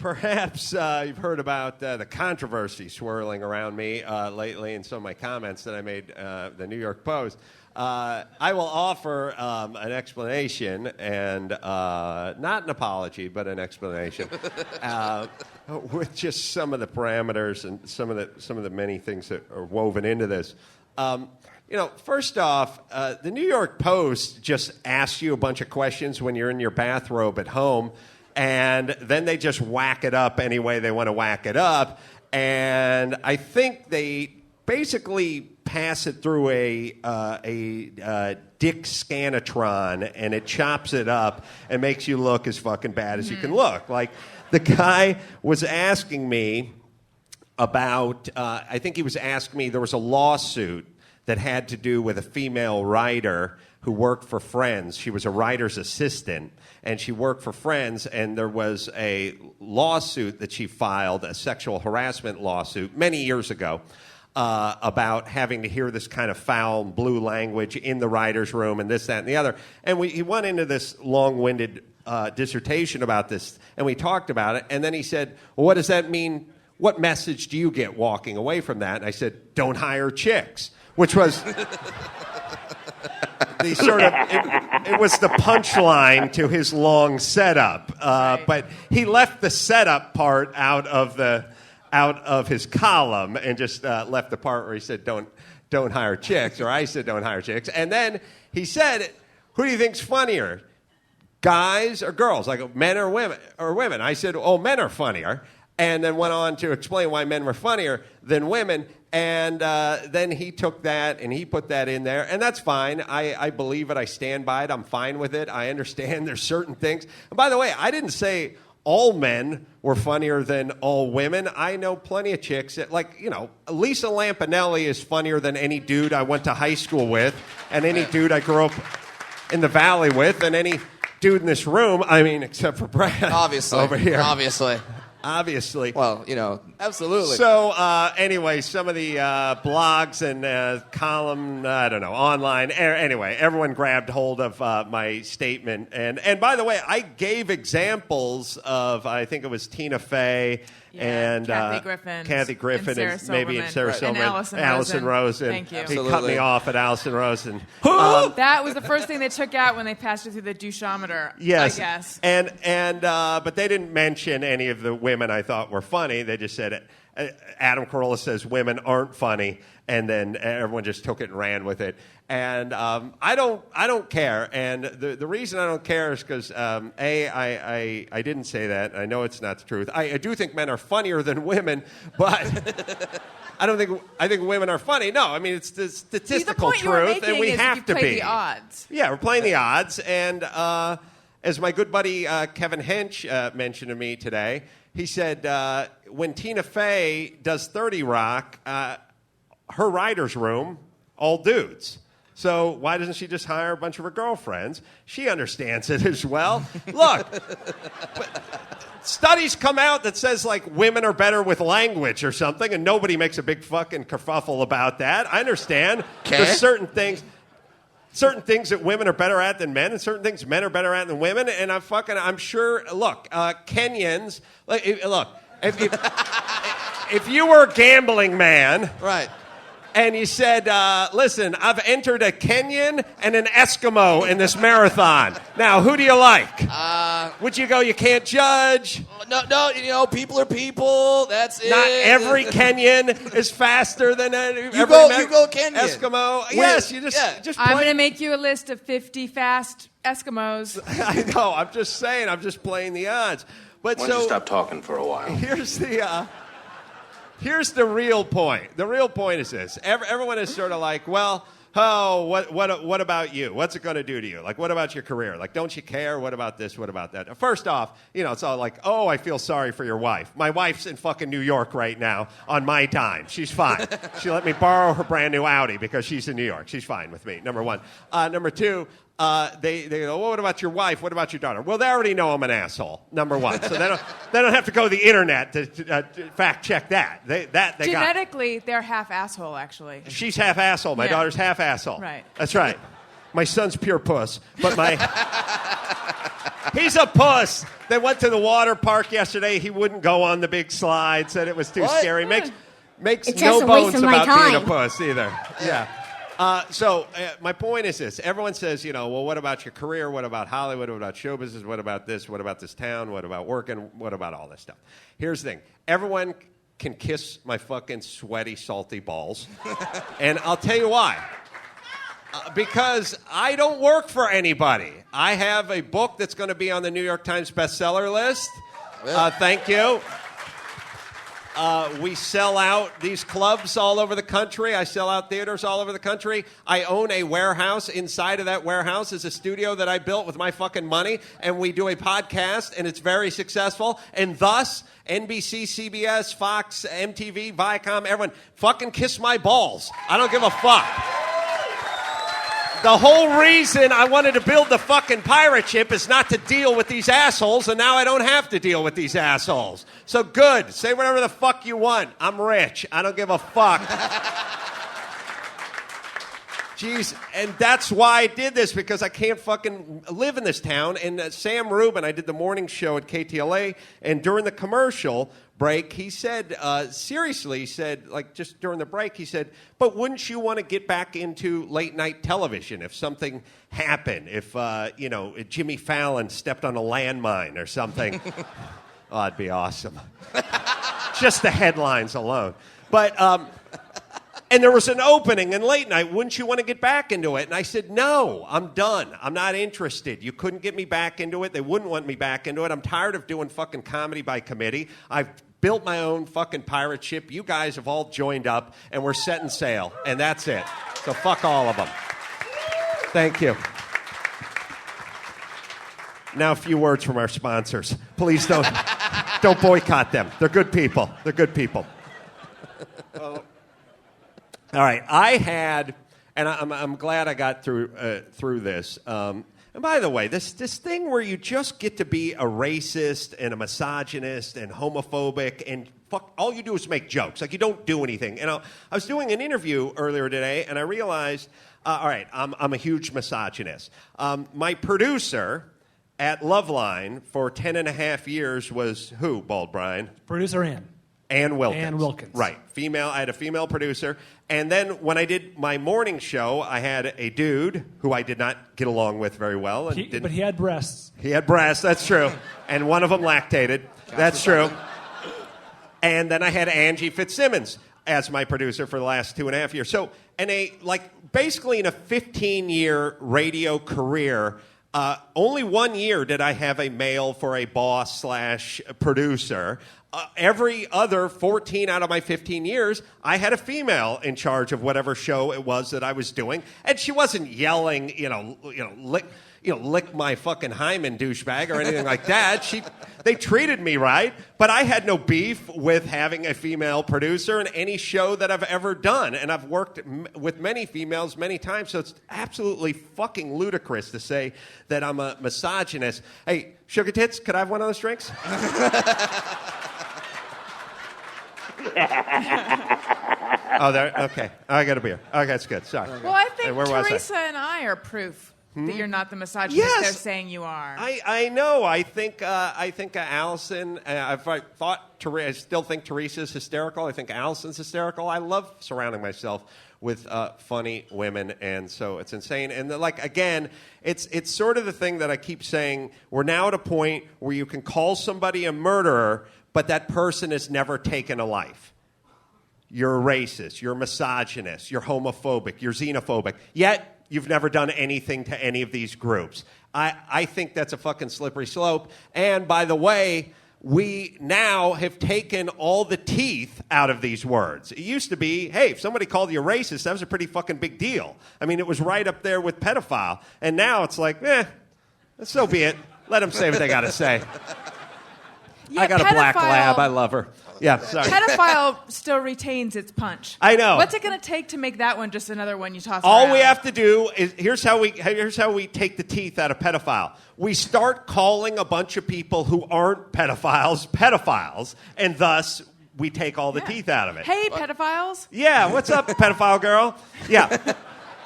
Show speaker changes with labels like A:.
A: Perhaps you've heard about the controversy swirling around me lately in some of my comments that I made the New York Post. I will offer an explanation and not an apology, but an explanation with just some of the parameters and some of the many things that are woven into this. First off, the New York Post just asks you a bunch of questions when you're in your bathrobe at home, and then they just whack it up any way they want to whack it up. And I think they basically pass it through a Dick Scanatron, and it chops it up and makes you look as fucking bad as you can look. Like, the guy was asking me about, I think he was asking me, there was a lawsuit that had to do with a female writer who worked for Friends. She was a writer's assistant, and she worked for Friends, and there was a lawsuit that she filed, a sexual harassment lawsuit, many years ago, about having to hear this kind of foul blue language in the writer's room and this, that, and the other. And he went into this long-winded dissertation about this, and we talked about it, and then he said, well, what does that mean? What message do you get walking away from that? And I said, don't hire chicks, which was the sort of, it was the punchline to his long setup. But he left the setup part out of his column and just left the part where he said, don't hire chicks, or I said, don't hire chicks. And then he said, who do you think's funnier, guys or girls? Like, men or women? I said, oh, men are funnier. And then went on to explain why men were funnier than women. And then he took that and he put that in there. And that's fine. I believe it. I stand by it. I'm fine with it. I understand there's certain things. And by the way, I didn't say all men were funnier than all women. I know plenty of chicks that, Lisa Lampanelli is funnier than any dude I went to high school with, and any dude I grew up in the Valley with, and any dude in this room. I mean, except for Bryan.
B: Obviously.
A: Over here.
B: Obviously. Well, absolutely.
A: So, anyway, some of the blogs and column, I don't know, online. Anyway, everyone grabbed hold of my statement. And by the way, I gave examples of, I think it was Tina Fey and Kathy Griffin and maybe Sarah Silverman.
C: And
A: Alison Rosen.
C: Thank you.
A: He cut me off at Alison Rosen.
C: That was the first thing they took out when they passed it through the douchometer,
A: yes.
C: I guess.
A: But they didn't mention any of the women I thought were funny. They just said, Adam Carolla says women aren't funny, and then everyone just took it and ran with it. And I don't care. And the reason I don't care is because I didn't say that. I know it's not the truth. I do think men are funnier than women, but I think women are funny. No, I mean, it's the statistical truth, and we have to be.
C: The odds.
A: Yeah, we're playing the odds. And as my good buddy Kevin Hench mentioned to me today, he said when Tina Fey does 30 Rock, her writer's room, all dudes. So why doesn't she just hire a bunch of her girlfriends? She understands it as well. Look, studies come out that says, like, women are better with language or something, and nobody makes a big fucking kerfuffle about that. I understand. There's certain things that women are better at than men, and certain things men are better at than women. And I'm sure. Look, Kenyans. Look, if you were a gambling man,
B: right,
A: and you said, listen, I've entered a Kenyan and an Eskimo in this marathon. Now, who do you like? Would you go, you can't judge?
B: No, people are people. That's it.
A: Not every Kenyan is faster than every
B: You go Kenyan.
A: Eskimo. Yes, you just
C: I'm going to make you a list of 50 fast Eskimos.
A: I know. I'm just saying. I'm just playing the odds. But
D: Why don't you stop talking for a while?
A: Here's the real point. The real point is this. Everyone is sort of like, well, what about you? What's it going to do to you? Like, what about your career? Like, don't you care? What about this? What about that? First off, it's all like, oh, I feel sorry for your wife. My wife's in fucking New York right now on my dime. She's fine. She let me borrow her brand new Audi because she's in New York. She's fine with me, number one. Number two, they go, well, what about your wife? What about your daughter? Well, they already know I'm an asshole, number one. So they don't have to go to the internet to fact check that. They
C: Genetically, they're half asshole, actually.
A: She's half asshole. My daughter's half asshole.
C: Right.
A: That's right. My son's pure puss, but he's a puss. They went to the water park yesterday. He wouldn't go on the big slide, said it was too scary. Makes
D: It's
A: no
D: just a waste
A: bones
D: of my
A: about being a
D: time.
A: puss either. Yeah. So my point is this. Everyone says, well, what about your career? What about Hollywood? What about show business? What about this? What about this town? What about working? What about all this stuff? Here's the thing. Everyone can kiss my fucking sweaty, salty balls. And I'll tell you why. Because I don't work for anybody. I have a book that's going to be on the New York Times bestseller list. Thank you. We sell out these clubs all over the country. I sell out theaters all over the country. I own a warehouse. Inside of that warehouse is a studio that I built with my fucking money. And we do a podcast, and it's very successful. And thus, NBC, CBS, Fox, MTV, Viacom, everyone, fucking kiss my balls. I don't give a fuck. The whole reason I wanted to build the fucking pirate ship is not to deal with these assholes, and now I don't have to deal with these assholes. So good. Say whatever the fuck you want. I'm rich. I don't give a fuck. Jeez, and that's why I did this, because I can't fucking live in this town. And Sam Rubin, I did the morning show at KTLA, and during the commercial break, he said, seriously, he said, like just during the break, he said, but wouldn't you want to get back into late night television if something happened, if, Jimmy Fallon stepped on a landmine or something? Oh, it'd be awesome. Just the headlines alone. But, and there was an opening in late night. Wouldn't you want to get back into it? And I said, no, I'm done. I'm not interested. You couldn't get me back into it. They wouldn't want me back into it. I'm tired of doing fucking comedy by committee. I've built my own fucking pirate ship. You guys have all joined up, and we're setting sail. And that's it. So fuck all of them. Thank you. Now a few words from our sponsors. Please don't boycott them. They're good people. They're good people. All right, I had, and I'm glad I got through this. And by the way, this thing where you just get to be a racist and a misogynist and homophobic and fuck, all you do is make jokes. Like you don't do anything. And I was doing an interview earlier today, and I realized, all right, I'm a huge misogynist. My producer at Loveline for 10 and a half years was who, Bald Bryan?
E: Producer Ann.
A: Ann Wilkins.
E: Ann Wilkins.
A: Right. Female. I had a female producer. And then when I did my morning show, I had a dude who I did not get along with very well. And
E: But he had breasts.
A: He had breasts, that's true. And one of them lactated. That's true. And then I had Angie Fitzsimmons as my producer for the last 2.5 years. So, basically in a 15-year radio career, only 1 year did I have a male for a boss / producer. Every other 14 out of my 15 years, I had a female in charge of whatever show it was that I was doing, and she wasn't yelling, lick my fucking hymen, douchebag, or anything like that. They treated me right, but I had no beef with having a female producer in any show that I've ever done, and I've worked with many females many times, so it's absolutely fucking ludicrous to say that I'm a misogynist. Hey, Sugar Tits, could I have one of those drinks? Oh, there. Okay, I got a beer. Okay, that's good. Sorry.
C: Well, I think
A: Hey, where was I?
C: Teresa and I are proof that you're not the misogynist
A: Yes.
C: they're saying you are.
A: I know. I think Alison. I still think Teresa's hysterical. I think Alison's hysterical. I love surrounding myself with funny women, and so it's insane. And again, it's sort of the thing that I keep saying. We're now at a point where you can call somebody a murderer, but that person has never taken a life. You're a racist. You're a misogynist. You're homophobic. You're xenophobic. Yet you've never done anything to any of these groups. I think that's a fucking slippery slope. And by the way, we now have taken all the teeth out of these words. It used to be, hey, if somebody called you a racist, that was a pretty fucking big deal. I mean, it was right up there with pedophile. And now it's like, so be it. Let them say what they got to say.
C: Yeah,
A: I got a black lab. I love her. Yeah, sorry.
C: Pedophile still retains its punch.
A: I know.
C: What's it going to take to make that one just another one you toss
A: All
C: around?
A: we have to do is here's how we take the teeth out of pedophile. We start calling a bunch of people who aren't pedophiles, and thus we take all the teeth out of it.
C: Hey, pedophiles.
A: Yeah, what's up, pedophile girl? Yeah.